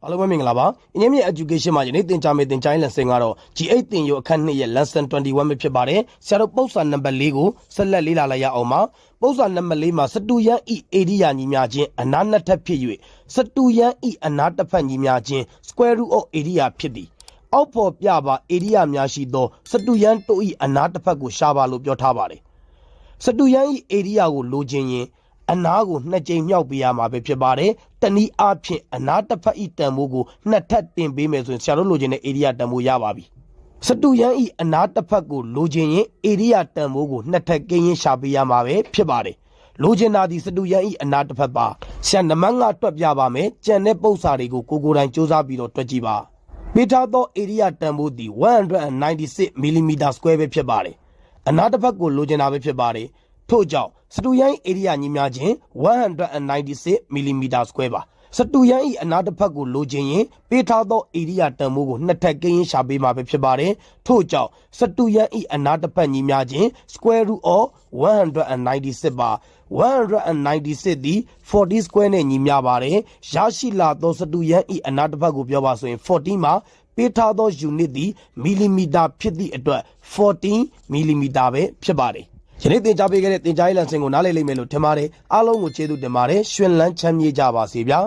အားလုံးပဲမင်္ဂလာပါအင်းမြင့် education မှာယနေ့သင်ကြားမယ့်သင်ကြားရေး lesson ကတော့ G8 သင်ယူအခန်း2ရဲ့ lesson 21ပဲဖြစ်ပါတယ်ဆရာတို့ပုဒ်စာနံပါတ်4ကိုဆက်လက်လေ့လာလိုက်ရအောင်ပါပုဒ်စာနံပါတ်4မှာစတူယန်ဤ area ညီမျှခြင်းအနားနှစ်ထပ်ဖြစ်၍စတူယန်ဤအနားတစ်ဖက်ညီမျှခြင်း square root of area ဖြစ်သည်အောက်ဖော်ပြပါ area များရှိသောစတူယန်တို့ဤအနားတစ်ဖက်ကိုရှာပါလို့ပြောထားပါတယ်စတူယန်ဤ area ကိုလိုချင်ရင်အနားကိုနှစ်ကြိမ်မြောက်ပေးရမှာပဲဖြစ်ပါတယ်တနည်းအားဖြင့်အနားတစ်ဖက်ဤတန်ဖိုးကိုနှစ်ထပ်တင်ပေးမယ်ဆိုရင်ဆရာတို့လိုချင်တဲ့ area တန်ဖိုးရပါပြီစတူယန်ဤအနားတစ်ဖက်ကိုလိုချင်ရင် area တန်ဖိုးကိုနှစ်ထပ်ကိန်းရင်ရှာပေးရမှာပဲဖြစ်ပါတယ်လိုချင်တာဒီစတူယန်ဤအနားတစ်ဖက်ပါဆရာနံပါတ်5တွက်ပြပါမယ်ကြံတဲ့ပုဒ်စာတွေကိုကိုယ်တိုင်စူးစမ်းပြီးတော့တွက်ကြည့်ပါပေးထားသော area တန်ဖိုးဒီ196 mm square ပဲဖြစ်ပါတယ်အနားတစ်ဖက်ကိုလိုချင်တာပဲဖြစ်ပါတယ်ထို့ကြောင့်စတူယန် area ညီမျှခြင်း196 mm square ပါစတူယန်ဤအနားတစ်ဖက်ကိုလိုချင်ရင်ပေးထားသော area တန်ဖိုးကိုနှစ်ထပ်ကိန်းရင်ရှာပေးမှာပဲဖြစ်ပါတယ်ထို့ကြောင့်စတူယန်ဤအနားတစ်ဖက်ညီမျှခြင်း square root of 196ပါ196သည်40 square နဲ့ညီမျှပါတယ်ရရှိလာသောစတူယန်ဤအနားတစ်ဖက်ကိုပြောပါဆိုရင်40မှာပေးထားသော unit သည်မီလီမီတာဖြစ်သည့်အတွက်40 မီလီမီတာပဲဖြစ်ပါတယ်ယနေ့သင်ကြားပေးခဲ့တဲ့သင်ကြားရေး lesson ကိုနားလည်လိမ့်မယ်လို့ထင်ပါတယ်အားလုံးကိုကျေးဇူးတင်ပါတယ်ရှင်လန်းချမ်းမြေ့ကြပါစေဗျာ